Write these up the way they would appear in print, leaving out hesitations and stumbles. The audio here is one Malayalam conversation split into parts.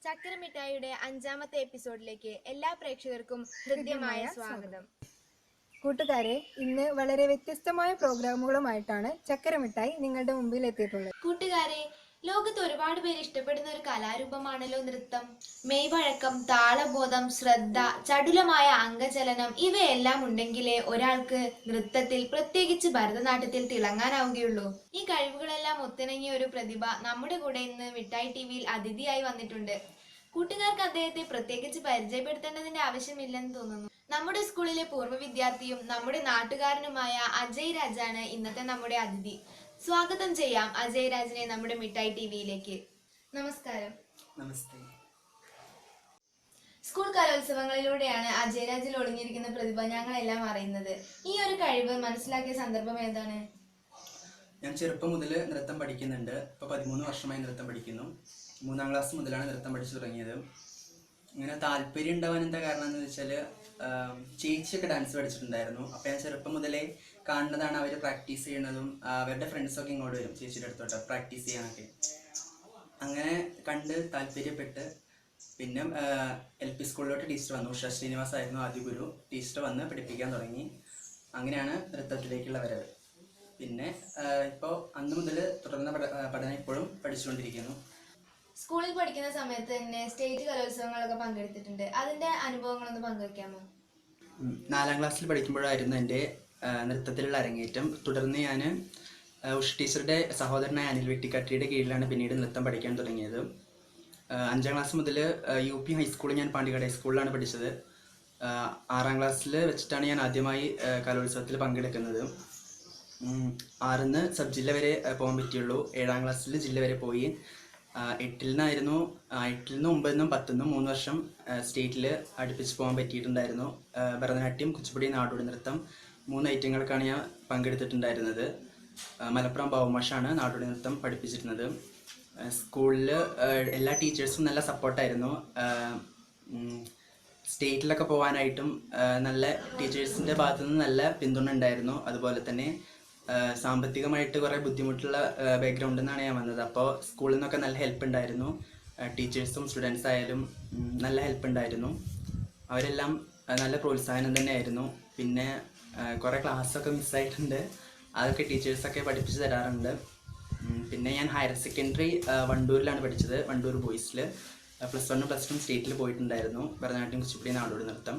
ചക്കര മിഠായിയുടെ 5ാമത്തെ എപ്പിസോഡിലേക്ക് എല്ലാ പ്രേക്ഷകർക്കും ഹൃദ്യമായ സ്വാഗതം. കൂട്ടുകാരെ, ഇന്ന് വളരെ വ്യത്യസ്തമായ പ്രോഗ്രാമുകളുമായിട്ടാണ് ചക്കര മിഠായി നിങ്ങളുടെ മുമ്പിൽ എത്തിയിട്ടുള്ളത്. കൂട്ടുകാരെ, ലോകത്ത് ഒരുപാട് പേര് ഇഷ്ടപ്പെടുന്ന ഒരു കലാരൂപമാണല്ലോ നൃത്തം. മെയ്വഴക്കം, താളബോധം, ശ്രദ്ധ, ചടുലമായ അംഗചലനം ഇവയെല്ലാം ഉണ്ടെങ്കിലേ ഒരാൾക്ക് നൃത്തത്തിൽ, പ്രത്യേകിച്ച് ഭരതനാട്യത്തിൽ തിളങ്ങാനാവുകയുള്ളൂ. ഈ കഴിവുകളെല്ലാം ഒത്തിണങ്ങിയ ഒരു പ്രതിഭ നമ്മുടെ കൂടെ ഇന്ന് മിഠായി ടിവിയിൽ അതിഥിയായി വന്നിട്ടുണ്ട്. കൂട്ടുകാർക്ക് അദ്ദേഹത്തെ പ്രത്യേകിച്ച് പരിചയപ്പെടുത്തേണ്ടതിന്റെ ആവശ്യമില്ലെന്ന് തോന്നുന്നു. നമ്മുടെ സ്കൂളിലെ പൂർവ്വ വിദ്യാർത്ഥിയും നമ്മുടെ നാട്ടുകാരനുമായ അജയ് രാജാണ് ഇന്നത്തെ നമ്മുടെ അതിഥി. സ്വാഗതം ചെയ്യാം അജയ് രാജിനെ നമ്മുടെ മിഠായി ടിവിയിലേക്ക്. നമസ്കാരം. നമസ്തേ. സ്കൂൾ കലോത്സവങ്ങളിലൂടെയാണ് അജയ് രാജിൽ ഒളിഞ്ഞിരിക്കുന്ന പ്രതിഭ ഞങ്ങളെല്ലാം അറിയുന്നത്. ഈ ഒരു കഴിവ് മനസ്സിലാക്കിയ സന്ദർഭം ഏതാണ്? ഞാൻ ചെറുപ്പം മുതൽ നൃത്തം പഠിക്കുന്നുണ്ട്. ഇപ്പോൾ 13 വർഷമായി നൃത്തം പഠിക്കുന്നു. 3ാം ക്ലാസ് മുതലാണ് നൃത്തം പഠിച്ചു തുടങ്ങിയത്. ഇങ്ങനെ താല്പര്യം ഉണ്ടാവാൻ എന്താ കാരണം എന്ന് വെച്ചാൽ ചേച്ചിയൊക്കെ ഡാൻസ് പഠിച്ചിട്ടുണ്ടായിരുന്നു. അപ്പോൾ ഞാൻ ചെറുപ്പം മുതലേ കാണുന്നതാണ് അവർ പ്രാക്ടീസ് ചെയ്യണതും. അവരുടെ ഫ്രണ്ട്സൊക്കെ ഇങ്ങോട്ട് വരും ചേച്ചിയുടെ അടുത്തോട്ട് പ്രാക്ടീസ് ചെയ്യാനൊക്കെ. അങ്ങനെ കണ്ട് താല്പര്യപ്പെട്ട് പിന്നെ LP സ്കൂളിലോട്ട് ടീച്ചർ വന്നു. ഉഷ ശ്രീനിവാസ് ആയിരുന്നു ആദ്യ ഗുരു. ടീച്ചർ വന്ന് പഠിപ്പിക്കാൻ തുടങ്ങി. അങ്ങനെയാണ് നൃത്തത്തിലേക്കുള്ള വരവ്. പിന്നെ ഇപ്പോൾ അന്ന് മുതൽ തുടർന്ന പഠനം ഇപ്പോഴും പഠിച്ചുകൊണ്ടിരിക്കുന്നു. സ്കൂളിൽ പഠിക്കുന്ന സമയത്ത് തന്നെ സ്റ്റേറ്റ് കലോത്സവങ്ങളൊക്കെ പങ്കെടുത്തിട്ടുണ്ട്. അതിന്റെ അനുഭവങ്ങളൊന്ന് പങ്കുവെക്കാമോ? 4ാം ക്ലാസ്സിൽ പഠിക്കുമ്പോഴായിരുന്നു എൻ്റെ നൃത്തത്തിലുള്ള അരങ്ങേറ്റം. തുടർന്ന് ഞാൻ ഉഷ ടീച്ചറുടെ സഹോദരനായ അനിൽ വെട്ടിക്കാട്ടിയുടെ കീഴിലാണ് പിന്നീട് നൃത്തം പഠിക്കാൻ തുടങ്ങിയത്. 5ാം ക്ലാസ് മുതൽ UP ഹൈസ്കൂളിൽ ഞാൻ പാണ്ടിക്കാട് ഹൈസ്കൂളിലാണ് പഠിച്ചത്. 6ാം ക്ലാസ്സിൽ വെച്ചിട്ടാണ് ഞാൻ ആദ്യമായി കലോത്സവത്തിൽ പങ്കെടുക്കുന്നത്. 6ന്ന് സബ് ജില്ല വരെ പോകാൻ പറ്റിയുള്ളൂ. 7ാം ക്ലാസ്സിൽ ജില്ല വരെ പോയി. 8ൽ നിന്ന് 9നും 10നും 3 വർഷം സ്റ്റേറ്റിൽ അടുപ്പിച്ച് പോകാൻ പറ്റിയിട്ടുണ്ടായിരുന്നു. ഭരതനാട്യം, കുച്ചിപ്പുടി, നാടോടി നൃത്തം 3 ഐറ്റങ്ങൾക്കാണ് ഞാൻ പങ്കെടുത്തിട്ടുണ്ടായിരുന്നത്. മലപ്പുറം ബാവുമാഷാണ് നാടോടി നൃത്തം പഠിപ്പിച്ചിരുന്നത്. സ്കൂളിൽ എല്ലാ ടീച്ചേഴ്സും നല്ല സപ്പോർട്ടായിരുന്നു. സ്റ്റേറ്റിലൊക്കെ പോകാനായിട്ടും നല്ല ടീച്ചേഴ്സിൻ്റെ ഭാഗത്തുനിന്ന് നല്ല പിന്തുണ ഉണ്ടായിരുന്നു. അതുപോലെ തന്നെ സാമ്പത്തികമായിട്ട് കുറേ ബുദ്ധിമുട്ടുള്ള ബാക്ക്ഗ്രൗണ്ടിൽ നിന്നാണ് ഞാൻ വന്നത്. അപ്പോൾ സ്കൂളിൽ നിന്നൊക്കെ നല്ല ഹെൽപ്പ് ഉണ്ടായിരുന്നു. ടീച്ചേഴ്സും സ്റ്റുഡൻസ് ആയാലും നല്ല ഹെൽപ്പ് ഉണ്ടായിരുന്നു. അവരെല്ലാം നല്ല പ്രോത്സാഹനം തന്നെയായിരുന്നു. പിന്നെ കുറേ ക്ലാസ്സൊക്കെ മിസ്സായിട്ടുണ്ട്. അതൊക്കെ ടീച്ചേഴ്സൊക്കെ പഠിപ്പിച്ച് തരാറുണ്ട്. പിന്നെ ഞാൻ ഹയർ സെക്കൻഡറി വണ്ടൂരിലാണ് പഠിച്ചത്. വണ്ടൂർ ബോയ്സിൽ +1 +2 സ്റ്റേറ്റിൽ പോയിട്ടുണ്ടായിരുന്നു. ഭരതനാട്യം, കുച്ചിപ്പുടി, നാടോടി നൃത്തം.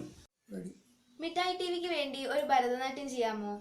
മിഠായി ടിവിക്ക് വേണ്ടി ഒരു ഭരതനാട്യം ചെയ്യാമോ?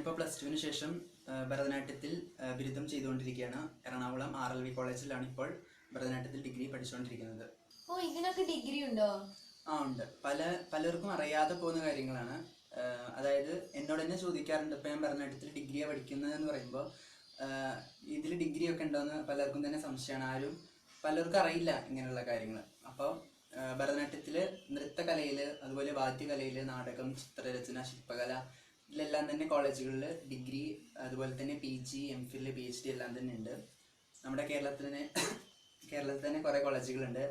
ഞാനിപ്പോൾ +2 ശേഷം ഭരതനാട്യത്തിൽ ബിരുദം ചെയ്തുകൊണ്ടിരിക്കുകയാണ്. എറണാകുളം RLV കോളേജിലാണ് ഇപ്പോൾ ഭരതനാട്യത്തിൽ ഡിഗ്രി പഠിച്ചുകൊണ്ടിരിക്കുന്നത്. ഓ, ഇതിനൊക്കെ ഡിഗ്രി ഉണ്ടോ? ഉണ്ട്. പലർക്കും അറിയാതെ പോകുന്ന കാര്യങ്ങളാണ്. അതായത് എന്നോട് തന്നെ ചോദിക്കാറുണ്ട്, ഇപ്പം ഞാൻ ഭരതനാട്യത്തിൽ ഡിഗ്രിയാണ് പഠിക്കുന്നതെന്ന് പറയുമ്പോൾ ഇതിൽ ഡിഗ്രി ഒക്കെ ഉണ്ടോയെന്ന് പലർക്കും തന്നെ സംശയമാണ്. പലർക്കും അറിയില്ല ഇങ്ങനെയുള്ള കാര്യങ്ങൾ. അപ്പോൾ ഭരതനാട്യത്തിൽ നൃത്തകലയിൽ, അതുപോലെ വാദ്യകലയിൽ, നാടകം, ചിത്രരചന, ശില്പകല, ഇതിലെല്ലാം തന്നെ കോളേജുകളിൽ ഡിഗ്രി, അതുപോലെ തന്നെ PG, MPhil, PhD എല്ലാം തന്നെ ഉണ്ട്. നമ്മുടെ കേരളത്തിൽ തന്നെ കുറേ കോളേജുകളുണ്ട്.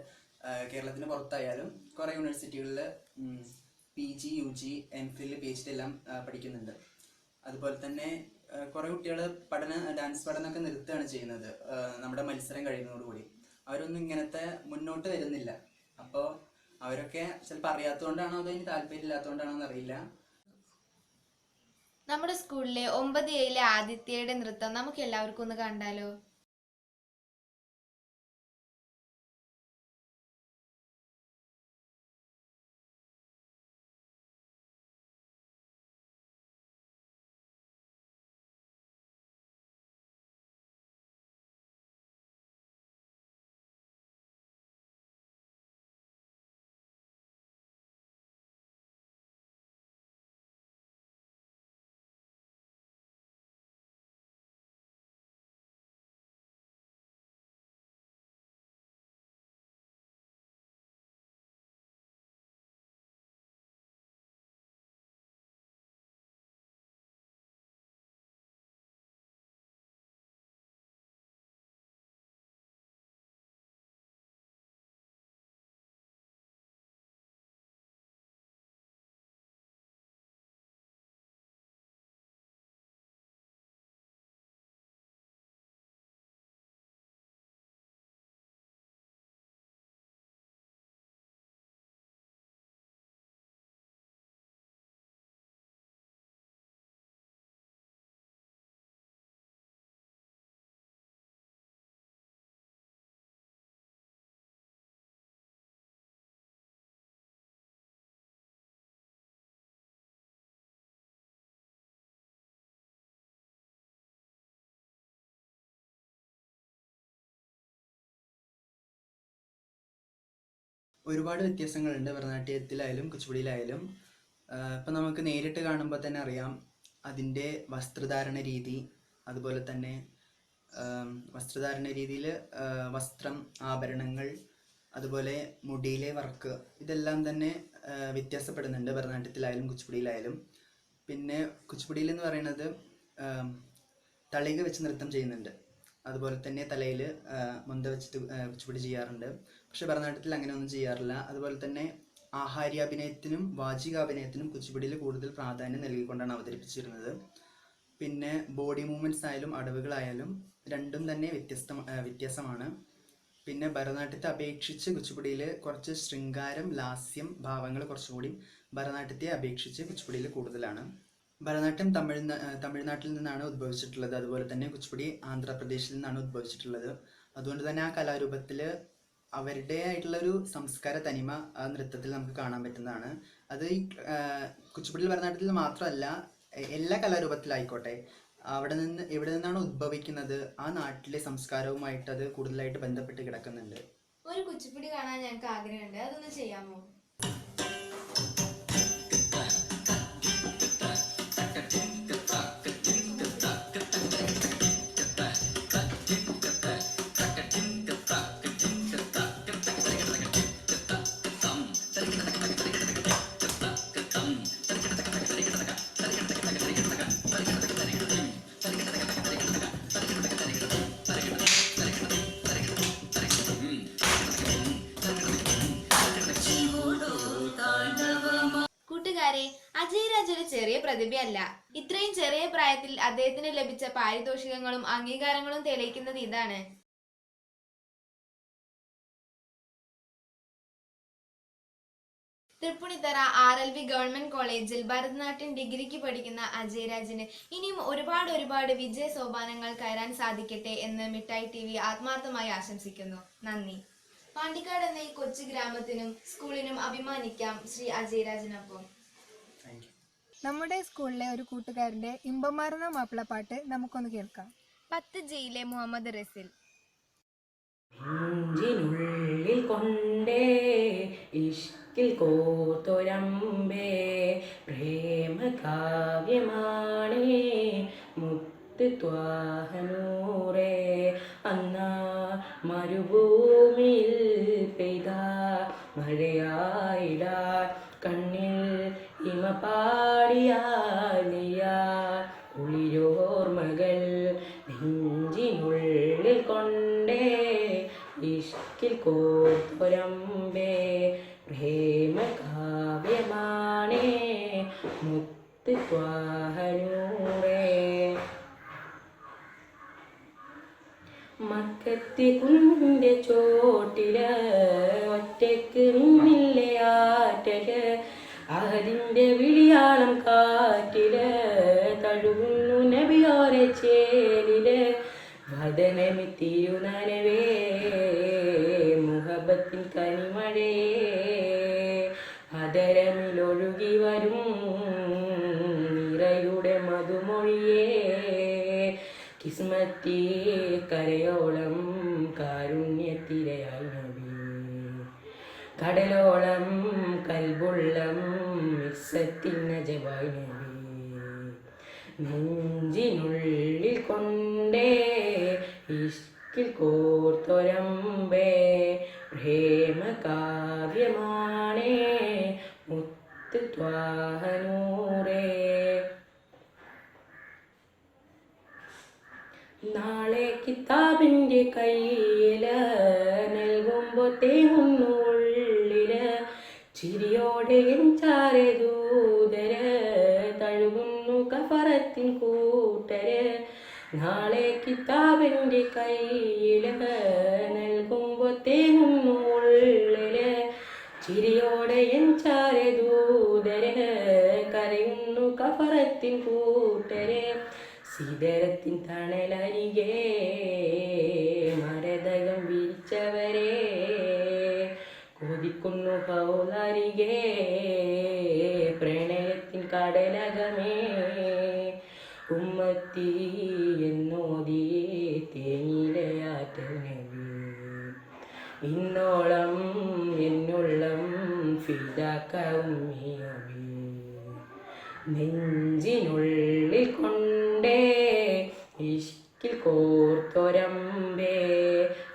കേരളത്തിന് പുറത്തായാലും കുറേ യൂണിവേഴ്സിറ്റികളിൽ PG, UG, MPhil, PhD എല്ലാം പഠിക്കുന്നുണ്ട്. അതുപോലെ തന്നെ കുറേ കുട്ടികൾ ഡാൻസ് പഠനമൊക്കെ നിർത്തുകയാണ് ചെയ്യുന്നത് നമ്മുടെ മത്സരം കഴിയുന്നതോടുകൂടി. അവരൊന്നും ഇങ്ങനത്തെ മുന്നോട്ട് വരുന്നില്ല. അപ്പോൾ അവരൊക്കെ ചിലപ്പോൾ അറിയാത്തതുകൊണ്ടാണോ അതോ ഇനി താല്പര്യമില്ലാത്തതുകൊണ്ടാണോ എന്നറിയില്ല. നമ്മുടെ സ്കൂളിലെ 9A ആദിത്യയുടെ നൃത്തം നമുക്ക് എല്ലാവർക്കും ഒന്ന് കണ്ടാലോ? ഒരുപാട് വ്യത്യാസങ്ങളുണ്ട് ഭരതനാട്യത്തിലായാലും കുച്ചിപ്പുടിയിലായാലും. ഇപ്പം നമുക്ക് നേരിട്ട് കാണുമ്പോൾ തന്നെ അറിയാം അതിൻ്റെ വസ്ത്രധാരണ രീതി. അതുപോലെ തന്നെ വസ്ത്രധാരണ രീതിയിൽ വസ്ത്രം, ആഭരണങ്ങൾ, അതുപോലെ മുടിയിലെ വർക്ക്, ഇതെല്ലാം തന്നെ വ്യത്യാസപ്പെടുന്നുണ്ട് ഭരതനാട്യത്തിലായാലും കുച്ചിപ്പുടിയിലായാലും. പിന്നെ കുച്ചിപ്പുടിയിൽ എന്ന് പറയുന്നത് തളിക വെച്ച് നൃത്തം ചെയ്യുന്നുണ്ട്. അതുപോലെ തന്നെ തലയിൽ മുന്ത വെച്ചിട്ട് കുച്ചിപ്പുടി ചെയ്യാറുണ്ട്. പക്ഷെ ഭരതനാട്യത്തിൽ അങ്ങനെയൊന്നും ചെയ്യാറില്ല. അതുപോലെ തന്നെ ആഹാര്യാഭിനയത്തിനും വാചികാഭിനയത്തിനും കുച്ചിപ്പുടിയിൽ കൂടുതൽ പ്രാധാന്യം നൽകിക്കൊണ്ടാണ് അവതരിപ്പിച്ചിരുന്നത്. പിന്നെ ബോഡി മൂവ്മെൻറ്റ്സ് ആയാലും അടവുകളായാലും രണ്ടും തന്നെ വ്യത്യാസമാണ്. പിന്നെ ഭരതനാട്യത്തെ അപേക്ഷിച്ച് കുച്ചിപ്പുടിയിൽ കുറച്ച് ശൃംഗാരം, ലാസ്യം, ഭാവങ്ങൾ കുറച്ചുകൂടി ഭരതനാട്യത്തെ അപേക്ഷിച്ച് കുച്ചിപ്പുടിയിൽ കൂടുതലാണ്. ഭരതനാട്യം തമിഴ്നാട്ടിൽ നിന്നാണ് ഉദ്ഭവിച്ചിട്ടുള്ളത്. അതുപോലെ തന്നെ കുച്ചിപ്പുടി ആന്ധ്രാപ്രദേശിൽ നിന്നാണ് ഉദ്ഭവിച്ചിട്ടുള്ളത്. അതുകൊണ്ട് തന്നെ ആ കലാരൂപത്തിൽ അവരുടെ ആയിട്ടുള്ളൊരു സംസ്കാര തനിമ ആ നൃത്തത്തിൽ നമുക്ക് കാണാൻ പറ്റുന്നതാണ്. അത് ഈ കുച്ചിപ്പുടിയിൽ ഭരതനാട്യത്തിൽ മാത്രമല്ല, എല്ലാ കലാരൂപത്തിലായിക്കോട്ടെ, എവിടെ നിന്നാണ് ഉദ്ഭവിക്കുന്നത് ആ നാട്ടിലെ സംസ്കാരവുമായിട്ട് അത് കൂടുതലായിട്ട് ബന്ധപ്പെട്ട് കിടക്കുന്നുണ്ട്. ഒരു കുച്ചിപ്പുടി കാണാൻ ഞങ്ങൾക്ക് ആഗ്രഹമുണ്ട്, അതൊന്ന് ചെയ്യാമോ? കൂട്ടുകാരെ, അജയ് രാജ് ഒരു ചെറിയ പ്രതിഭയല്ല. ഇത്രയും ചെറിയ പ്രായത്തിൽ അദ്ദേഹത്തിന് ലഭിച്ച പാരിതോഷികങ്ങളും അംഗീകാരങ്ങളും തെളിയിക്കുന്നത് ഇതാണ്. തൃപ്പൂണിത്തറ RLV ഗവൺമെന്റ് കോളേജിൽ ഭരതനാട്യം ഡിഗ്രിക്ക് പഠിക്കുന്ന അജയ് രാജിന് ഇനിയും ഒരുപാട് വിജയ സോപാനങ്ങൾ കയറാൻ സാധിക്കട്ടെ എന്ന് മിഠായി TV ആത്മാർത്ഥമായി ആശംസിക്കുന്നു. നന്ദി. പാണ്ടിക്കാട് എന്ന ഈ കൊച്ചു ഗ്രാമത്തിനും സ്കൂളിനും അഭിമാനിക്കാം ശ്രീ അജയ് രാജിനൊപ്പം. നമ്മുടെ സ്കൂളിലെ ഒരു കൂട്ടുകാരൻ്റെ ഇമ്പമാർന്ന മാപ്പിളപ്പാട്ട് നമുക്കൊന്ന് കേൾക്കാം. 10Gയിലെ മുഹമ്മദ് റസിൽ. നെഞ്ചിനുള്ളിൽ കൊണ്ടേ ഇഷ്കിൽ കോർത്തൊരമ്പേ പ്രേമ കാവ്യമാണേ മുത്ത് ത്വാഹനൂറേ അന്നാ മരുഭൂമിയിൽ പെയ്ത മഴയായിടാ കണ്ണിൽ ഇമ പാടിയാലിയ കുളിരോർമകൾ നെഞ്ചിനുള്ളിൽ കൊണ്ടേ ഇഷ്കിൽ കോർത്തൊരമ്പേ പ്രേമ കാവ്യമാണേ മുത്ത് ത്വാഹനൂറേ മക്കത്തി കുന്നിൻ്റെ ചോട്ടില് ഒറ്റയ്ക്ക് നിന്നില്ലേ ആറ്റല് അതിൻ്റെ വിളിയാളം കാറ്റില് തഴുകുന്നു നബിയോരെ ചേലില് വദനമിത്തിരുനനവേ മുഹബത്തിൻ കനിമഴേ അതരമിലൊഴുകി വരും നിറയുടെ മധുമൊഴിയേ കിസ്മത്തി കരയോളം കാരുണ്യത്തിരയായി നബി കടലോളം കൽബുള്ളം മിസ്സത്തിനജവായി നബി നെഞ്ചിനുള്ളിൽ കൊണ്ടേ ഇഷ്കിൽ കോർത്തൊരമ്പേ പ്രേമ കാവ്യമാണേ മുത്ത് ത്വാഹനൂറേ നാളെ കിതാബിൻ്റെ കയ്യില് നൽകുമ്പോൾ തേങ്ങുന്നു ഉള്ളില് ചിരിയോടെ ചാരെ ദൂതര് തഴുകുന്നു കഫറത്തിൻ കൂട്ടര് നാളെ കിതാബിൻ്റെ കയ്യില് നൽകുമ്പോൾ തേങ്ങുന്നു ഉള്ളില് ചിരിയോടെ ചാരെ ദൂതര് കരയുന്നു കഫറത്തിൻ കൂട്ടര് സിദരത്തിൻ തണലരികെ മരതകം വിരിച്ചവരെ കൊതിക്കുന്നു പൗലരികെ പ്രണയത്തിൻ കടലകമേ ഉമ്മത്തി എന്നോതി തേനിലയാറ്റൽ നബി ഇന്നോളം എന്നുള്ളം ഫിദാക ഉമ്മി നബി നെഞ്ചിനുള്ളിൽ കൊണ്ടേ ഇഷ്കിൽ കോർത്തൊരമ്പേ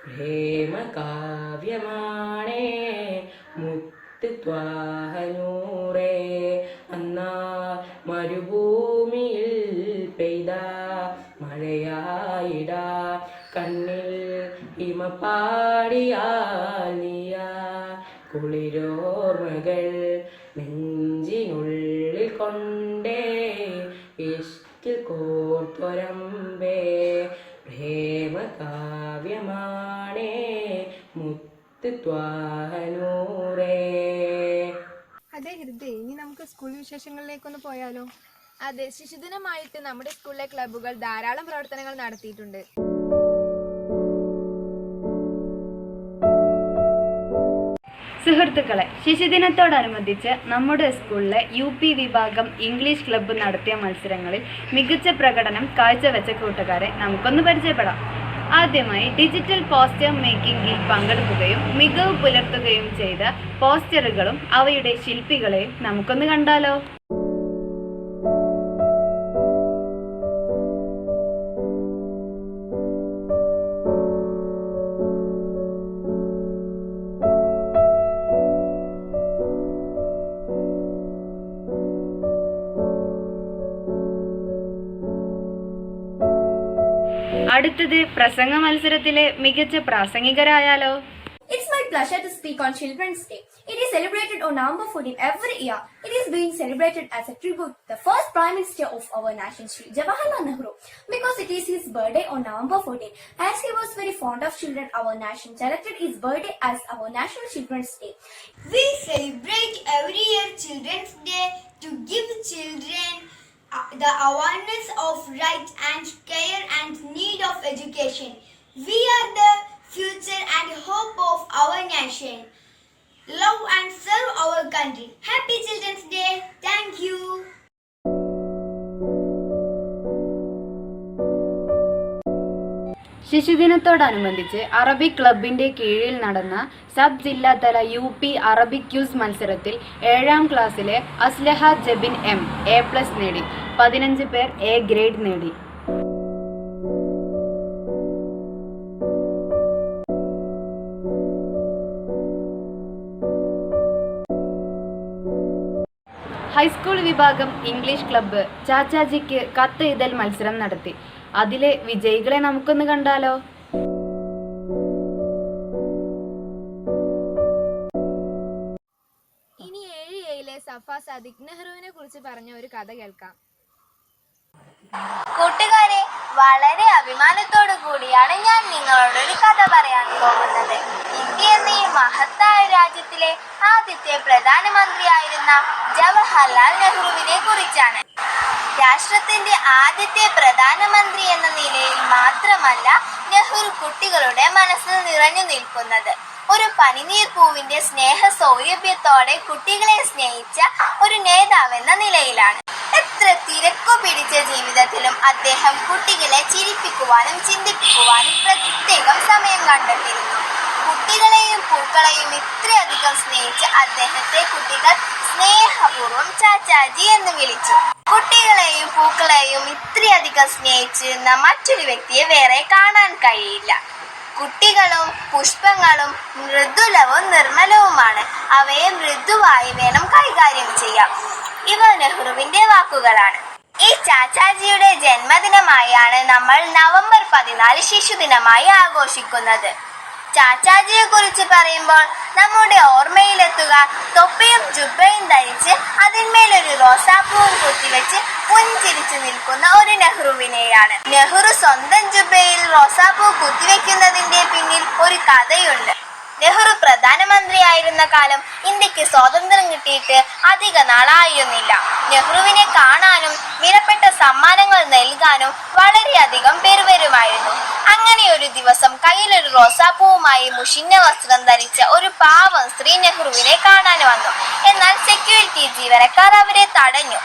പ്രേമ കാവ്യമാണേ മുത്ത് ത്വാഹനൂറേ അന്നാ മരുഭൂമിയിൽ പെയ്ത മഴയായിടാ കണ്ണിൽ ഇമ പാടിയാലിയ കുളിരോർമകൾ നെഞ്ചിനുള്ളിൽ കൊണ്ടേ ഇഷ്കിൽ കോർത്തൊരമ്പേ പ്രേമ കാവ്യമാണേ മുത്ത് ത്വാഹനൂറേ. അതെ ഹൃദയ, ഇനി നമുക്ക് സ്കൂൾ വിശേഷങ്ങളിലേക്കൊന്ന് പോയാലോ? അതെ, ശിശുദിനമായിട്ട് നമ്മുടെ സ്കൂളിലെ ക്ലബ്ബുകൾ ധാരാളം പ്രവർത്തനങ്ങൾ നടത്തിയിട്ടുണ്ട്. സുഹൃത്തുക്കളെ, ശിശുദിനത്തോടനുബന്ധിച്ച് നമ്മുടെ സ്കൂളിലെ UP വിഭാഗം ഇംഗ്ലീഷ് ക്ലബ്ബ് നടത്തിയ മത്സരങ്ങളിൽ മികച്ച പ്രകടനം കാഴ്ചവെച്ച കൂട്ടുകാരെ നമുക്കൊന്ന് പരിചയപ്പെടാം. ആദ്യമായി ഡിജിറ്റൽ പോസ്റ്റർ മേക്കിംഗിൽ പങ്കെടുക്കുകയും മികവ് പുലർത്തുകയും ചെയ്ത പോസ്റ്ററുകളും അവയുടെ ശില്പികളെയും നമുക്കൊന്ന് കണ്ടാലോ? അടുത്തത് പ്രസംഗ മത്സരത്തിലെ മികച്ച പ്രാസംഗികരായാലോ? It's my pleasure to speak on Children's Day. It is celebrated on November 14 every year. It is being celebrated as a tribute to the first Prime Minister of our nation, Shri Jawaharlal Nehru, because it is his birthday on November 14. As he was very fond of children, our nation selected his birthday as our National Children's Day. We celebrate every year Children's Day to give children the awareness of rights and care and need of education. We are the future and hope of our nation. Love and serve our country. Happy Children's Day. Thank you. ശിശുദിനത്തോടനുബന്ധിച്ച് അറബിക് ക്ലബിന്റെ കീഴിൽ നടന്ന സബ് ജില്ലാതല UP അറബിക് ക്യൂസ് മത്സരത്തിൽ 7ാം ക്ലാസ്സിലെ അസ്ലഹ ജബിൻ M A+ നേടി. 15 പേർ A ഗ്രേഡ് നേടി. ഹൈസ്കൂൾ വിഭാഗം ഇംഗ്ലീഷ് ക്ലബ്ബ് ചാച്ചാജിക്ക് കത്ത് എഴുതൽ മത്സരം നടത്തി. അതിലെ വിജയികളെ നമുക്കൊന്ന് കണ്ടാലോ? ഇനി 7A സഫ സാദിഖ് നെഹ്റുവിനെ കുറിച്ച് പറഞ്ഞ ഒരു കഥ കേൾക്കാം. കൂട്ടുകാരെ, വളരെ അഭിമാനത്തോടു കൂടിയാണ് ഞാൻ നിങ്ങളോട് ഒരു കഥ പറയാൻ പോകുന്നത്. ഇന്ത്യ എന്ന ഈ മഹത്തായ രാജ്യത്തിലെ ആദ്യത്തെ പ്രധാനമന്ത്രിയായിരുന്ന ജവഹർലാൽ നെഹ്റുവിനെ കുറിച്ചാണ്. രാഷ്ട്രത്തിന്റെ ആദ്യത്തെ പ്രധാനമന്ത്രി എന്ന നിലയിൽ മാത്രമല്ല നെഹ്റു കുട്ടികളുടെ മനസ്സിൽ നിറഞ്ഞു നിൽക്കുന്നത്. ഒരു പനിനീർ പൂവിന്റെ സ്നേഹ സൗരഭ്യത്തോടെ കുട്ടികളെ സ്നേഹിച്ച ഒരു നേതാവെന്ന നിലയിലാണ്. എത്ര തിരക്കു പിടിച്ച ജീവിതത്തിലും അദ്ദേഹം കുട്ടികളെ ചിരിപ്പിക്കുവാനും ചിന്തിപ്പിക്കുവാനും പ്രത്യേകം സമയം കണ്ടെത്തിയിരുന്നു. കുട്ടികളെയും പൂക്കളെയും ഇത്രയധികം സ്നേഹിച്ച് അദ്ദേഹത്തെ കുട്ടികൾ സ്നേഹപൂർവ്വം ചാച്ചാജി എന്ന് വിളിച്ചു. കുട്ടികളെയും പൂക്കളെയും ഇത്രയധികം സ്നേഹിച്ചിരുന്ന മറ്റൊരു വ്യക്തിയെ വേറെ കാണാൻ കഴിയില്ല. കുട്ടികളും പുഷ്പങ്ങളും മൃദുലവും നിർമ്മലവുമാണ്. അവയെ മൃദുവായി വേണം കൈകാര്യം ചെയ്യാം. ഇവ നെഹ്റുവിന്റെ വാക്കുകളാണ്. ഈ ചാച്ചാജിയുടെ ജന്മദിനമായാണ് നമ്മൾ നവംബർ 14 ശിശുദിനമായി ആഘോഷിക്കുന്നത്. ചാച്ചാജിയെ കുറിച്ച് പറയുമ്പോൾ നമ്മുടെ ഓർമ്മയിലെത്തുക തൊപ്പിയും ജുബ്ബയും ധരിച്ച് അതിന്മേലൊരു റോസാപ്പൂവും കുത്തിവെച്ച് പുഞ്ചിരിച്ചു നിൽക്കുന്ന ഒരു നെഹ്റുവിനെയാണ്. നെഹ്റു സ്വന്തം ജുബ്ബയിൽ റോസാപ്പൂ കുത്തിവെക്കുന്നതിന്റെ പിന്നിൽ ഒരു കഥയുണ്ട്. നെഹ്റു പ്രധാനമന്ത്രിയായിരുന്ന കാലം ഇന്ത്യക്ക് സ്വാതന്ത്ര്യം കിട്ടിയിട്ട് അധിക നാളായിരുന്നില്ല. നെഹ്റുവിനെ കാണാനും വിലപ്പെട്ട സമ്മാനങ്ങൾ നൽകാനും വളരെയധികം പേർ വരുമായിരുന്നു. അങ്ങനെ ഒരു ദിവസം കയ്യിലൊരു റോസാപ്പൂവുമായി മുഷിഞ്ഞ വസ്ത്രം ധരിച്ച ഒരു പാവം സ്ത്രീ നെഹ്റുവിനെ കാണാൻ വന്നു. എന്നാൽ സെക്യൂരിറ്റി ജീവനക്കാർ അവരെ തടഞ്ഞു.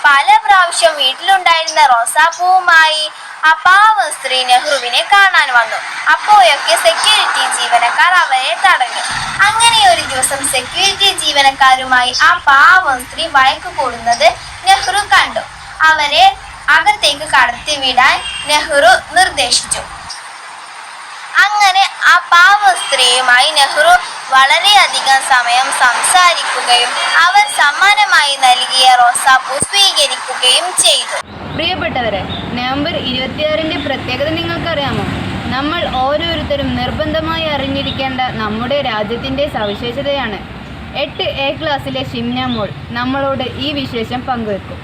പല പ്രാവശ്യം വീട്ടിലുണ്ടായിരുന്ന റോസാപ്പൂവുമായി ആ പാവം സ്ത്രീ നെഹ്റുവിനെ കാണാൻ വന്നു. അപ്പോഴൊക്കെ സെക്യൂരിറ്റി ജീവനക്കാർ അവരെ തടഞ്ഞു. അങ്ങനെ ഒരു ദിവസം സെക്യൂരിറ്റി ജീവനക്കാരുമായി ആ പാവം സ്ത്രീ വഴക്ക് കൂടുന്നത് നെഹ്റു കണ്ടു. അവരെ അകത്തേക്ക് കടത്തിവിടാൻ നെഹ്റു നിർദ്ദേശിച്ചു. അങ്ങനെ ആ പാവം സ്ത്രീയുമായി നെഹ്റു വളരെയധികം സമയം സംസാരിക്കുകയും അവർ സമ്മാനമായി നൽകിയ റോസാപ്പൂ സ്വീകരിക്കുകയും ചെയ്തു. പ്രിയപ്പെട്ടവരെ, നവംബർ 26ന്റെ പ്രത്യേകത നിങ്ങൾക്കറിയാമോ? നമ്മൾ ഓരോരുത്തരും നിർബന്ധമായി അറിഞ്ഞിരിക്കേണ്ട നമ്മുടെ രാജ്യത്തിൻ്റെ സവിശേഷതയാണ്. 8A ക്ലാസ്സിലെ ഷിംന മോൾ നമ്മളോട് ഈ വിശേഷം പങ്കുവെക്കും.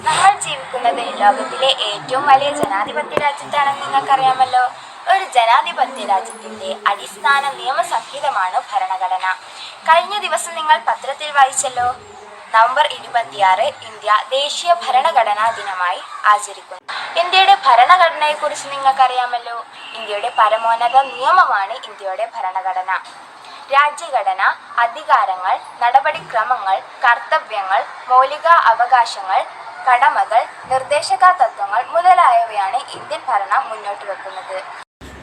നമ്മൾ ജീവിക്കുന്നത് ലോകത്തിലെ ഏറ്റവും വലിയ ജനാധിപത്യ രാജ്യത്താണെന്ന് നിങ്ങൾക്കറിയാമല്ലോ. ഒരു ജനാധിപത്യ രാജ്യത്തിന്റെ അടിസ്ഥാന നിയമസംഹിതമാണ് ഭരണഘടന. കഴിഞ്ഞ ദിവസം നിങ്ങൾ പത്രത്തിൽ വായിച്ചല്ലോ, നവംബർ 26 ഇന്ത്യ ദേശീയ ഭരണഘടനാ ദിനമായി ആചരിക്കുന്നു. ഇന്ത്യയുടെ ഭരണഘടനയെക്കുറിച്ച് നിങ്ങൾക്കറിയാമല്ലോ. ഇന്ത്യയുടെ പരമോന്നത നിയമമാണ് ഇന്ത്യയുടെ ഭരണഘടന. രാജ്യഘടന അധികാരങ്ങൾ, നടപടിക്രമങ്ങൾ, കർത്തവ്യങ്ങൾ, മൗലിക അവകാശങ്ങൾ, കടമകൾ, നിർദ്ദേശക തത്വങ്ങൾ മുതലായവയാണ് ഇന്ത്യൻ ഭരണം മുന്നോട്ട് വെക്കുന്നത്.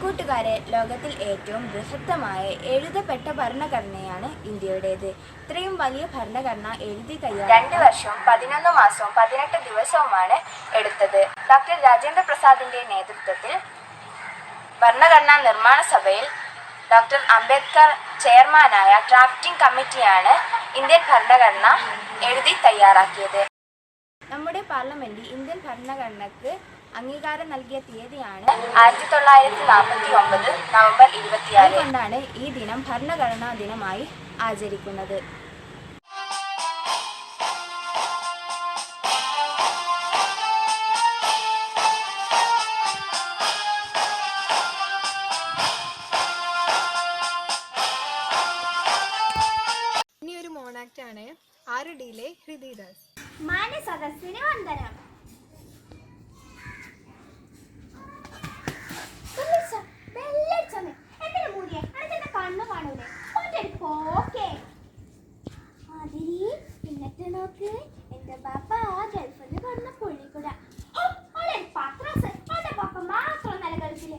കൂട്ടുകാരെ, ലോകത്തിൽ ഏറ്റവും ബൃഹത്തമായ എഴുതപ്പെട്ട ഭരണഘടനയാണ് ഇന്ത്യയുടേത്. ഇത്രയും വലിയ ഭരണഘടന എഴുതി തയ്യാറാക്കാൻ 2 വർഷവും 11 മാസവും 18 ദിവസവുമാണ് എടുത്തത്. ഡോക്ടർ രാജേന്ദ്ര പ്രസാദിന്റെ നേതൃത്വത്തിൽ ഭരണഘടനാ നിർമ്മാണ സഭയിൽ ഡോക്ടർ അംബേദ്കർ ചെയർമാനായ ഡ്രാഫ്റ്റിംഗ് കമ്മിറ്റിയാണ് ഇന്ത്യൻ ഭരണഘടന എഴുതി തയ്യാറാക്കിയത്. നമ്മുടെ പാർലമെന്റ് ഇന്ത്യൻ ഭരണഘടനക്ക് അംഗീകാരം നൽകിയ തീയതിയാണ് 1949 നവംബർ 26. അതുകൊണ്ടാണ് ഈ ദിനം ഭരണഘടനാ ദിനമായി ആചരിക്കുന്നത്. ഇനി ഒരു മോണാക്ട് ആണ് 6Dയിലെ ഹൃദയദാസ്. മാന്യസദസ്സിന് വന്ദനം. കണ്ണു കാണൂലേ? എന്നിട്ട് നോക്ക്, എന്റെ പാപ്പ ഗൾഫിൽ നിന്ന് വന്ന പുള്ളിക്കൂട പത്രാസ്. എന്റെ പാപ്പ മാത്രം നല്ല ഗൾഫില്.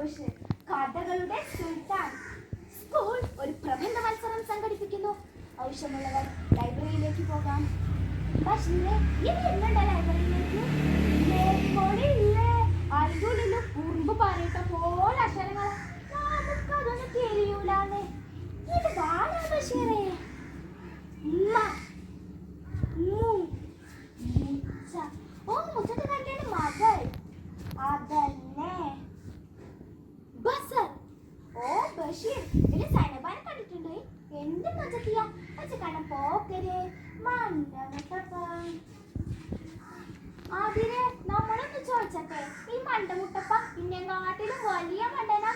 ബഷീർ കഥകളുടെ സുൽത്താൻ. സ്കൂൾ ഒരു പ്രബന്ധ മത്സരം സംഘടിപ്പിക്കുന്നു. ആവശ്യമുള്ളവർ ലൈബ്രറിയിലേക്ക് പോകാം. ബഷീറെ, നീ വരുന്നുണ്ടോ ലൈബ്രറിയിലേക്ക്? അതിൻ്റെ ഉള്ളിൽ ഉറുമ്പ് പറയിട്ട പോലെ അക്ഷരങ്ങൾ നമുക്കതൊന്നും തിരിയൂലാന്ന്. ഇത് വാടാ ബഷീറെ. ഓ മുറ്റത്ത് കണ്ടേണ്ട മകൾ അതന്നെ ബസർ. ഓ ബഷീർ, ഇതില് സൈനബാനെ കണ്ടിട്ടുണ്ട്. എന്ത് മജത്തിയ അച്ഛ കണ്ണ പോക്കര് മണ്ടമുട്ടപ്പ. അതിന് നമ്മളൊന്ന് ചോദിച്ചട്ടെ, ഈ മണ്ടമുട്ടപ്പ ഇന്നെങ്ങാട്ടിലും വലിയ മണ്ടനാ?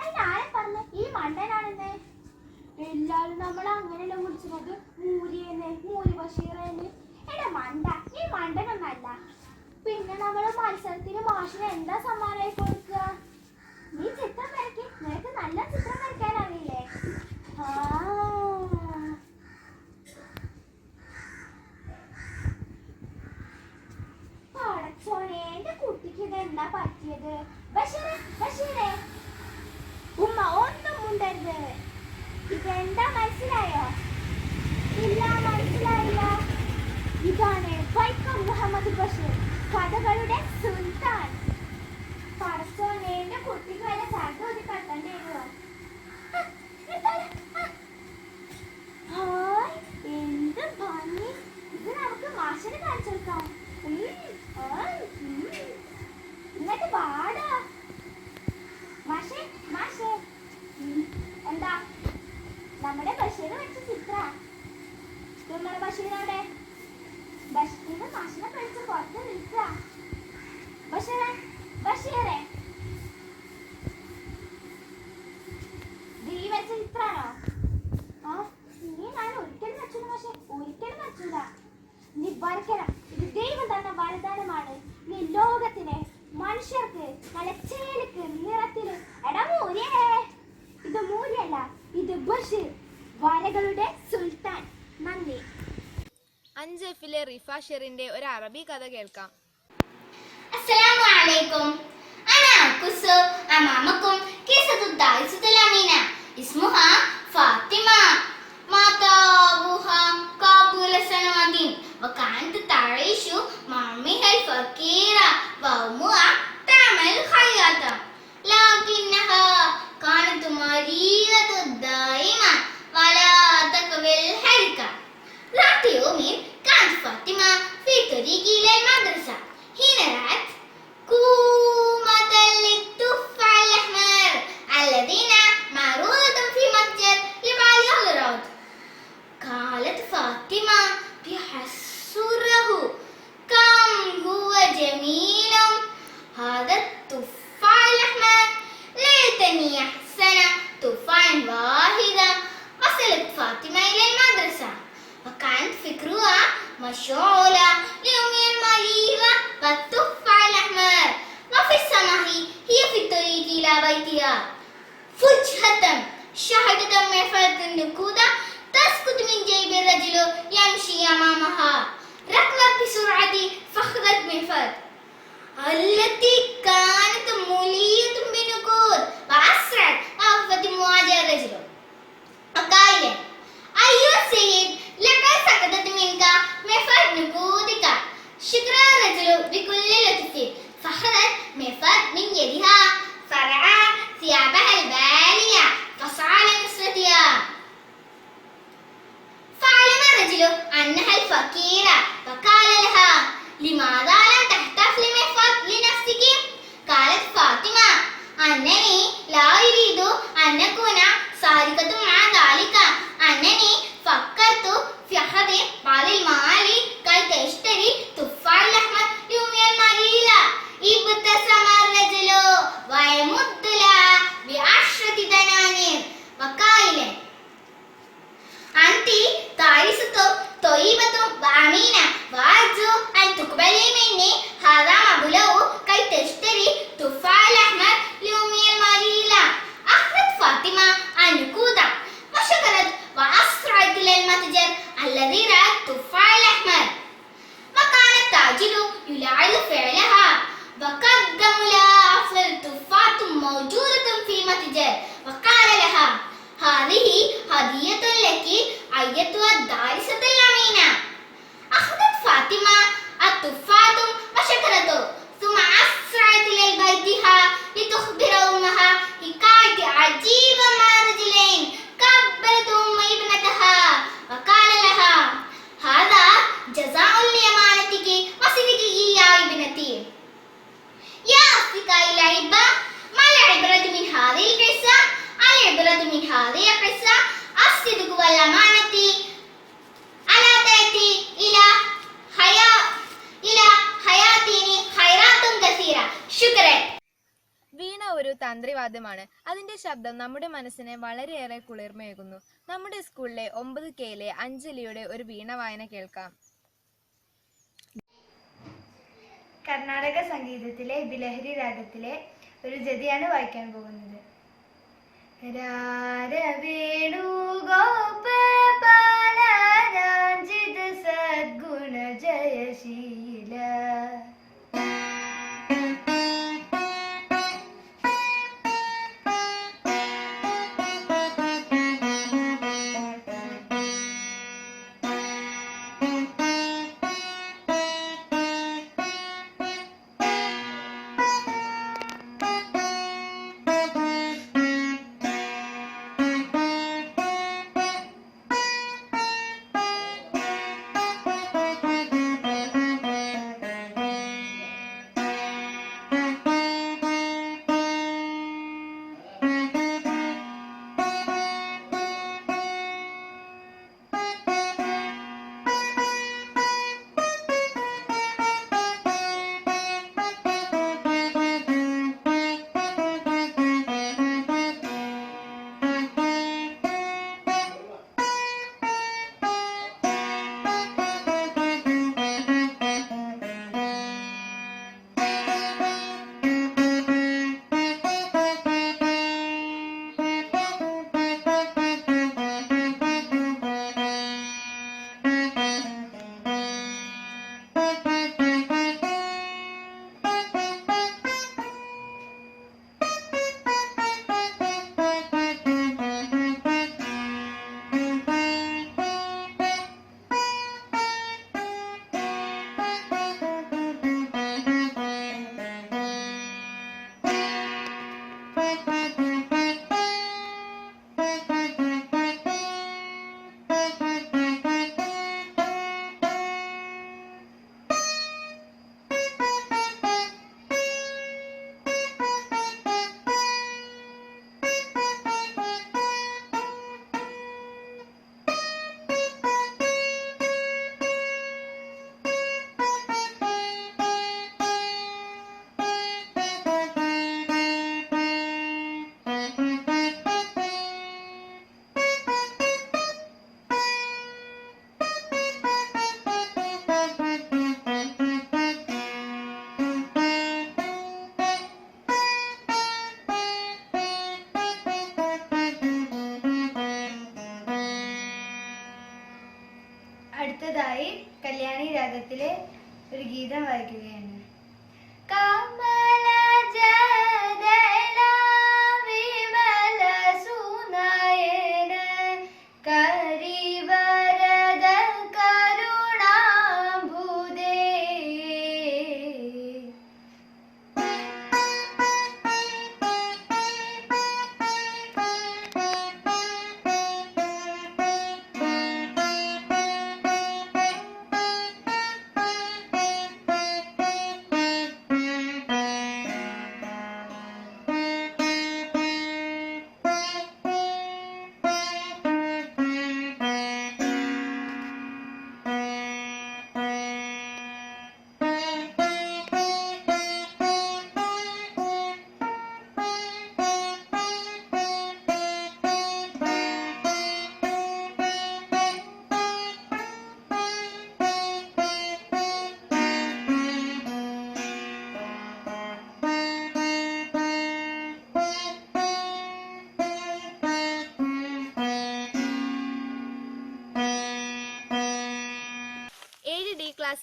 അതിനാരെ പറഞ്ഞ ഈ മണ്ടനാണെന്ന്? എല്ലാരും നമ്മൾ അങ്ങനെയല്ല വിളിച്ചത്, മൂരിയെന്ന്, മൂരി ബഷീറേന്ന്. എടാ മണ്ട, ഈ മണ്ടനൊന്നല്ല. പിന്നെ നമ്മള് മത്സരത്തിന് മാഷിന് എന്താ സമ്മാനമായി കൊടുക്കുക? നീ ചിത്രം വരയ്ക്ക്, നിനക്ക് നല്ല ചിത്രം വരയ്ക്കാൻ അറിയില്ലേ? പടച്ചോനെ, എന്റെ കുട്ടിക്ക് ഇത് എന്താ പറ്റിയത്? ബഷീറെ, ബഷീറെ, ഉമ്മ ഒന്നും മുണ്ടരുത്. ഇതെന്താ മനസ്സിലായോ? ഇല്ല, മനസ്സിലായില്ല. ഇതാണ് വൈക്കം മുഹമ്മദ് ബഷീർ, കഥകളുടെ സുൽത്താൻ. പടച്ചോനെ, എന്റെ കുട്ടിക്ക് വല്ല ചാട്ടോതി കത്തണ്ടേ വരുമോ? എന്ത് ഭംഗി! ഇത് നമുക്ക് മാഷിന് കാണിച്ചു കൊടുക്കാം. എന്നിട്ട് പാടാ മാഷേ. മാഷേ, എന്താ നമ്മുടെ ബഷീർ വെച്ച ചിത്ര? നമ്മുടെ ബഷീറവിടെ? ബഷീർ മാഷിനെ പഠിച്ച് പുറത്ത് നിൽക്കുക. ബഷീറെ, ബഷീറെ, നീ വെച്ച ചിത്രാണോ? നീ ഞാൻ ഒരിക്കലും വെച്ചില്ല പക്ഷെ, ഒരിക്കലും വെച്ചില്ല. നീ വരയ്ക്കണം. ഇത് ദൈവം തന്ന വരദാനമാണ്. നീ ലോകത്തിന്, മനുഷ്യർക്ക് നല്ല ചേലിക്ക് നിറത്തില്. എടാ മൂര്യേ, ഇത് മൂര്യല്ല, ഇത് ബഷീർ, വരകളുടെ സുൽത്താൻ. നന്ദി. 5Fലെ റിഫ ഷെറിന്റെ ഒരു അറബി കഥ കേൾക്കാം. السلام عليكم. أنا أقص أمامكم قصة الداعية الأمينة اسمها فاطمة. مات أبوها قبل سنوات وكانت تعيش مع أمها الفقيرة وأمها تعمل خياطة، لكنها كانت مريضة دائما ولا تقبل الحركة. ذات يوم كانت فاطمة في طريق إلى المدرسة حين رأت كومة للتفاح الأحمر الذين معروضة في متجر لبعض الأغراض. قالت فاطمة بحسره كم هو جميل هذا التفاح الأحمر، ليتني أحسن تفاح واحدة. وصلت فاطمة إلى المدرسة وكانت فكرها مشغولة ليومها المريضة والتفاح الأحمر، وفي السماء هي في الطريق إلى بيتها. فجأة شاهدت مرفأة النقودة تسقط من جيب الرجل يمشي أمامها. ركضت بسرعة فأخذت مرفأة التي كانت مليئة بنقود وأسرعت وقفت مواجهة الرجل وقائلا: أيها السيد، لقد سقطت منك مرفأة نقودك. شكر الرجل بكل لطف، فأخذت مرفأة من يدها فرعى ثيابها البالية فسعى لنصرتها. فعلم الرجل أنها الفقيرة وقال لها: لماذا لم تحتفلي مرفأة لنفسك؟ قالت فاطمة: أنني لا أريد أن أكون سارقة مع ذلك، أنني فكرت في أخذ بعض المال كي تشتري تفاح الأحمر لأمي المريضة. ابتسم الرجل ويمد لها ب10 دنانير وقائلا: أنت طائرة طيبة وأمينة، وأرجو أن تقبلي مني هذا مبلغ كي تشتري تفاح الأحمر لأمي المريضة. أخذت فاطمة النقود وشكرت وأسرعت إلى المتجر الذي رأى التفاح الأحمر، وكان التاجر يلاحظ فعلها وقدم لها أفضل تفاح موجودة في متجر وقال لها هذه هدية لك أيتها الدارسة الأمينة. أخذت فاطمة التفاحة وشكرته ثم أسرعت إلى بيتها لتخبر أمها حكاية عجيبة مع رجلين. كبرت أم ابنتها وقال لها هذا جزاء لأمانتك وصدقك يا ابنتي. يا أصدقائي الأحبة، ما العبرة من هذه القصة؟ العبرة من هذه القصة الصدق والأمانة ألا تأتي إلى حياتنا خيرات كثيرة. شكرا. വീണ ഒരു തന്ത്രിവാദ്യമാണ്. അതിന്റെ ശബ്ദം നമ്മുടെ മനസ്സിനെ വളരെയേറെ കുളിർമയേകുന്നു. നമ്മുടെ സ്കൂളിലെ 9Kയിലെ അഞ്ജലിയുടെ ഒരു വീണ വായന കേൾക്കാം. കർണാടക സംഗീതത്തിലെ ബിലഹരി രാഗത്തിലെ ഒരു ജതിയാണ് വായിക്കാൻ പോകുന്നത്. രാരവേണുഗോപാലരാഞ്ജിത സദ്ഗുണ ജയശീല അടുത്തതായി കല്യാണി രാഗത്തിലെ ഒരു ഗീതം വായിക്കുകയാണ്.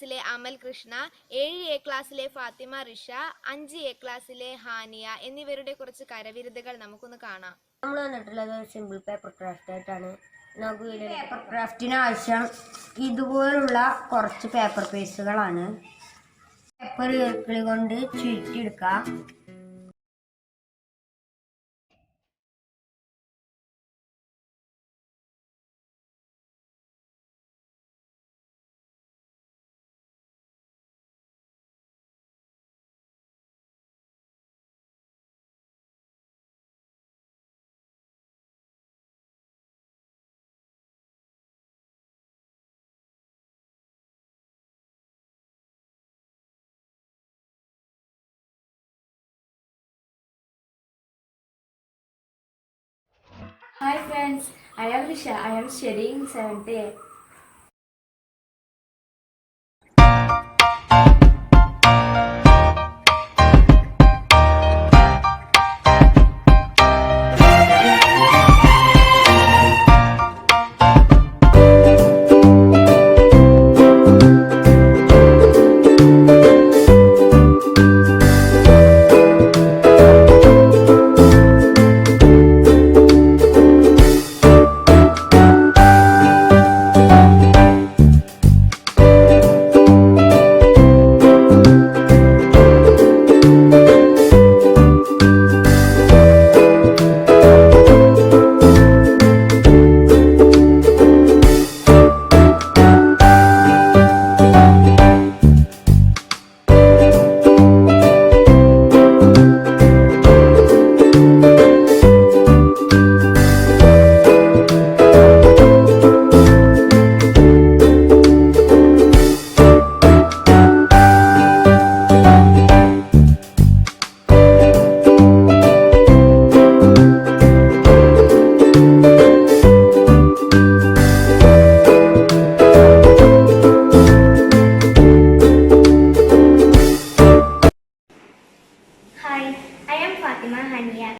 ക്ലാസ്സിലെ അമൽ കൃഷ്ണ, 7A ക്ലാസ്സിലെ ഫാത്തിമ റിഷ, 5A ക്ലാസ്സിലെ ഹാനിയ എന്നിവരുടെ കുറച്ച് കരവിരുതുകൾ നമുക്കൊന്ന് കാണാം. നമ്മൾ വന്നിട്ടുള്ളത് സിമ്പിൾ പേപ്പർ ക്രാഫ്റ്റ് ആയിട്ടാണ്. നമുക്ക് ഈ പേപ്പർ ക്രാഫ്റ്റിന് ആവശ്യം ഇതുപോലുള്ള കുറച്ച് പേപ്പർ പീസുകളാണ്. പേപ്പർ ഈർക്കിളി കൊണ്ട് ചുരുട്ടിയെടുക്കുക. Hi friends, I am Risha. I am studying 7th A. Hi, I am Fatima Hania.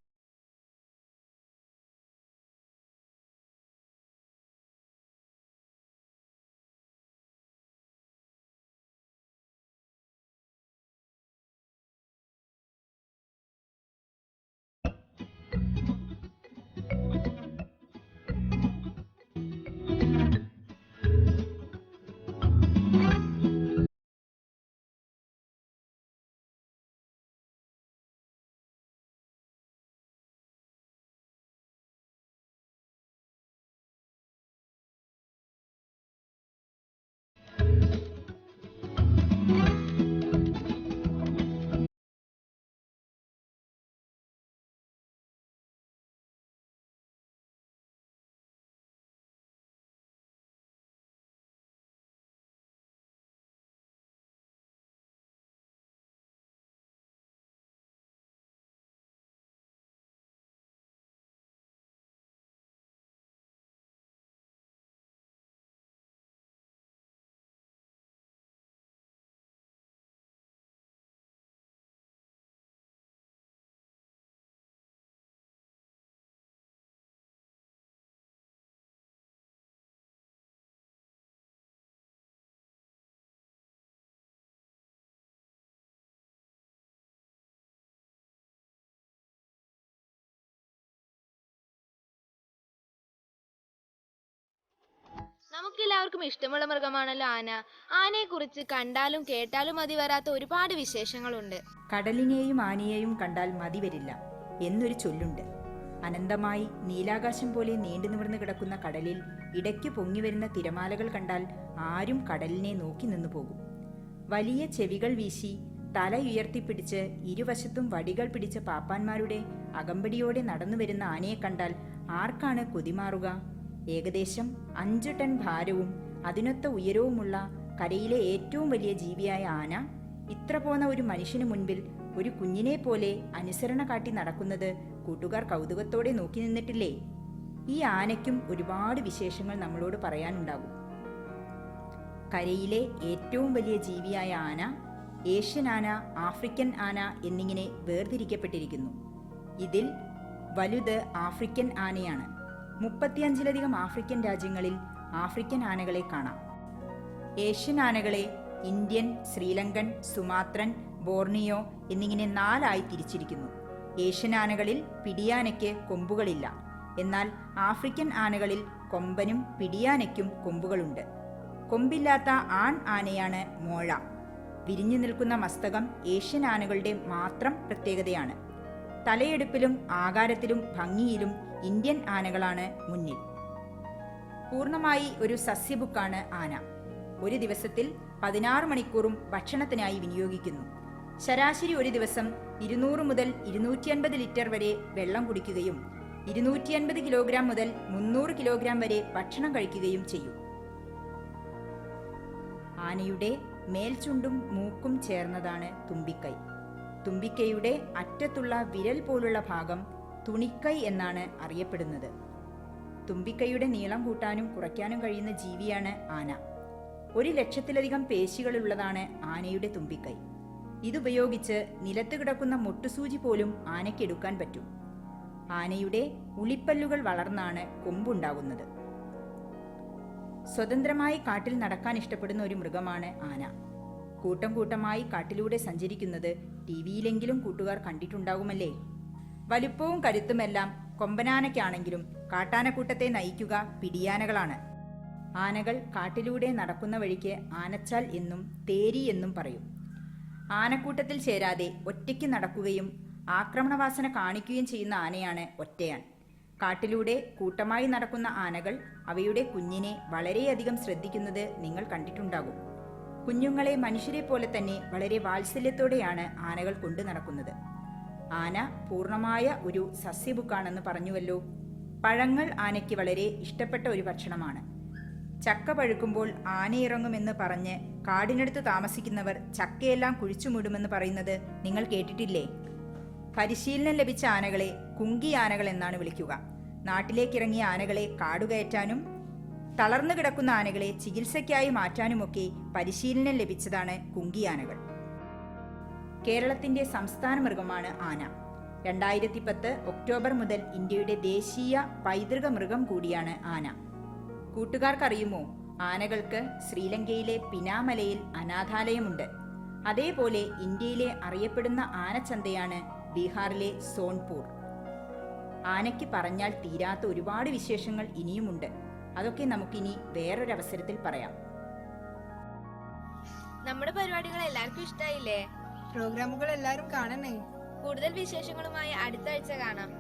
നമുക്കെല്ലാവർക്കും ഇഷ്ടമുള്ള മൃഗമാണല്ലോ ആന. ആനയെക്കുറിച്ച് കണ്ടാലും കേട്ടാലും മതി വരാത്ത ഒരുപാട് വിശേഷങ്ങളുണ്ട്. കടലിനെയും ആനയെയും കണ്ടാൽ മതി വരില്ല എന്നൊരു ചൊല്ലുണ്ട്. അനന്തമായി നീലാകാശം പോലെ നീണ്ടു നിവർന്നു കിടക്കുന്ന കടലിൽ ഇടയ്ക്ക് പൊങ്ങിവരുന്ന തിരമാലകൾ കണ്ടാൽ ആരും കടലിനെ നോക്കി നിന്നു പോകും. വലിയ ചെവികൾ വീശി തല ഉയർത്തിപ്പിടിച്ച് ഇരുവശത്തും വടികൾ പിടിച്ച പാപ്പാന്മാരുടെ അകമ്പടിയോടെ നടന്നു വരുന്ന ആനയെ കണ്ടാൽ ആർക്കാണ് കൊതിമാറുക? ഏകദേശം 5 ടൺ ഭാരവും അതിനൊത്ത ഉയരവുമുള്ള കരയിലെ ഏറ്റവും വലിയ ജീവിയായ ആന ഇത്ര പോന്ന ഒരു മനുഷ്യന് മുൻപിൽ ഒരു കുഞ്ഞിനെ പോലെ അനുസരണ കാട്ടി നടക്കുന്നത് കൂട്ടുകാർ കൗതുകത്തോടെ നോക്കി നിന്നിട്ടില്ലേ? ഈ ആനയ്ക്കും ഒരുപാട് വിശേഷങ്ങൾ നമ്മളോട് പറയാനുണ്ടാകും. കരയിലെ ഏറ്റവും വലിയ ജീവിയായ ആന, ഏഷ്യൻ ആന, ആഫ്രിക്കൻ ആന എന്നിങ്ങനെ വേർതിരിക്കപ്പെട്ടിരിക്കുന്നു. ഇതിൽ വലുത് ആഫ്രിക്കൻ ആനയാണ്. 35ലധികം ആഫ്രിക്കൻ രാജ്യങ്ങളിൽ ആഫ്രിക്കൻ ആനകളെ കാണാം. ഏഷ്യൻ ആനകളെ ഇന്ത്യൻ, ശ്രീലങ്കൻ, സുമാത്രൻ, ബോർണിയോ എന്നിങ്ങനെ 4 ആയി തിരിച്ചിരിക്കുന്നു. ഏഷ്യൻ ആനകളിൽ പിടിയാനയ്ക്ക് കൊമ്പുകളില്ല. എന്നാൽ ആഫ്രിക്കൻ ആനകളിൽ കൊമ്പനും പിടിയാനയ്ക്കും കൊമ്പുകളുണ്ട്. കൊമ്പില്ലാത്ത ആൺ ആനയാണ് മോഴ. വിരിഞ്ഞു നിൽക്കുന്ന മസ്തകം ഏഷ്യൻ ആനകളുടെ മാത്രം പ്രത്യേകതയാണ്. തലയെടുപ്പിലും ആകാരത്തിലും ഭംഗിയിലും ഇന്ത്യൻ ആനകളാണ് മുന്നിൽ. പൂർണ്ണമായി ഒരു സസ്യബുക്കാണ് ആന. ഒരു ദിവസത്തിൽ 16 മണിക്കൂറും ഭക്ഷണത്തിനായി വിനിയോഗിക്കുന്നു. ശരാശരി ഒരു ദിവസം 200 മുതൽ 250 ലിറ്റർ വരെ വെള്ളം കുടിക്കുകയും 250 കിലോഗ്രാം മുതൽ 300 കിലോഗ്രാം വരെ ഭക്ഷണം കഴിക്കുകയും ചെയ്യും. ആനയുടെ മേൽചുണ്ടും മൂക്കും ചേർന്നതാണ് തുമ്പിക്കൈ. തുമ്പിക്കൈയുടെ അറ്റത്തുള്ള വിരൽ പോലുള്ള ഭാഗം തുണിക്കൈ എന്നാണ് അറിയപ്പെടുന്നത്. തുമ്പിക്കൈയുടെ നീളം കൂട്ടാനും കുറയ്ക്കാനും കഴിയുന്ന ജീവിയാണ് ആന. 100,000-ലധികം പേശികളുള്ളതാണ് ആനയുടെ തുമ്പിക്കൈ. ഇതുപയോഗിച്ച് നിലത്ത് കിടക്കുന്ന മൊട്ടുസൂചി പോലും ആനയ്ക്കെടുക്കാൻ പറ്റും. ആനയുടെ ഉളിപ്പല്ലുകൾ വളർന്നാണ് കൊമ്പുണ്ടാകുന്നത്. സ്വതന്ത്രമായി കാട്ടിൽ നടക്കാൻ ഇഷ്ടപ്പെടുന്ന ഒരു മൃഗമാണ് ആന. കൂട്ടം കൂട്ടമായി കാട്ടിലൂടെ സഞ്ചരിക്കുന്നത് ടിവിയിലെങ്കിലും കൂട്ടുകാർ കണ്ടിട്ടുണ്ടാകുമല്ലേ. വലുപ്പവും കരുത്തുമെല്ലാം കൊമ്പനാനയ്ക്കാണെങ്കിലും കാട്ടാനക്കൂട്ടത്തെ നയിക്കുക പിടിയാനകളാണ്. ആനകൾ കാട്ടിലൂടെ നടക്കുന്ന വഴിക്ക് ആനച്ചാൽ എന്നും തേരി എന്നും പറയും. ആനക്കൂട്ടത്തിൽ ചേരാതെ ഒറ്റയ്ക്ക് നടക്കുകയും ആക്രമണവാസന കാണിക്കുകയും ചെയ്യുന്ന ആനയാണ് ഒറ്റയാൻ. കാട്ടിലൂടെ കൂട്ടമായി നടക്കുന്ന ആനകൾ അവയുടെ കുഞ്ഞിനെ വളരെയധികം ശ്രദ്ധിക്കുന്നത് നിങ്ങൾ കണ്ടിട്ടുണ്ടാകും. കുഞ്ഞുങ്ങളെ മനുഷ്യരെ പോലെ തന്നെ വളരെ വാത്സല്യത്തോടെയാണ് ആനകൾ കൊണ്ടു നടക്കുന്നത്. ആന പൂർണ്ണമായ ഒരു സസ്യബുക്കാണെന്ന് പറഞ്ഞുവല്ലോ. പഴങ്ങൾ ആനയ്ക്ക് വളരെ ഇഷ്ടപ്പെട്ട ഒരു ഭക്ഷണമാണ്. ചക്ക പഴുക്കുമ്പോൾ ആനയിറങ്ങുമെന്ന് പറഞ്ഞ് കാടിനടുത്ത് താമസിക്കുന്നവർ ചക്കയെല്ലാം കുഴിച്ചുമൂടുമെന്ന് പറയുന്നത് നിങ്ങൾ കേട്ടിട്ടില്ലേ? പരിശീലനം ലഭിച്ച ആനകളെ കുങ്കി ആനകൾ എന്നാണ് വിളിക്കുക. നാട്ടിലേക്കിറങ്ങിയ ആനകളെ കാടുകയറ്റാനും തളർന്നു കിടക്കുന്ന ആനകളെ ചികിത്സയ്ക്കായി മാറ്റാനുമൊക്കെ പരിശീലനം ലഭിച്ചതാണ് കുങ്കി ആനകൾ. കേരളത്തിന്റെ സംസ്ഥാന മൃഗമാണ് ആന. 2010 ഒക്ടോബർ മുതൽ ഇന്ത്യയുടെ ദേശീയ പൈതൃക മൃഗം കൂടിയാണ് ആന. കൂട്ടുകാർക്കറിയുമോ, ആനകൾക്ക് ശ്രീലങ്കയിലെ പിനാമലയിൽ അനാഥാലയമുണ്ട്. അതേപോലെ ഇന്ത്യയിലെ അറിയപ്പെടുന്ന ആനച്ചന്തയാണ് ബീഹാറിലെ സോൺപൂർ. ആനയ്ക്ക് പറഞ്ഞാൽ തീരാത്ത ഒരുപാട് വിശേഷങ്ങൾ ഇനിയുമുണ്ട്. അതൊക്കെ നമുക്കിനി വേറൊരവസരത്തിൽ പറയാം. നമ്മുടെ പരിപാടികൾ എല്ലാവർക്കും ഇഷ്ടായില്ലേ? പ്രോഗ്രാമുകൾ എല്ലാവരും കാണണേ. കൂടുതൽ വിശേഷങ്ങളുമായി അടുത്ത ആഴ്ച കാണാം.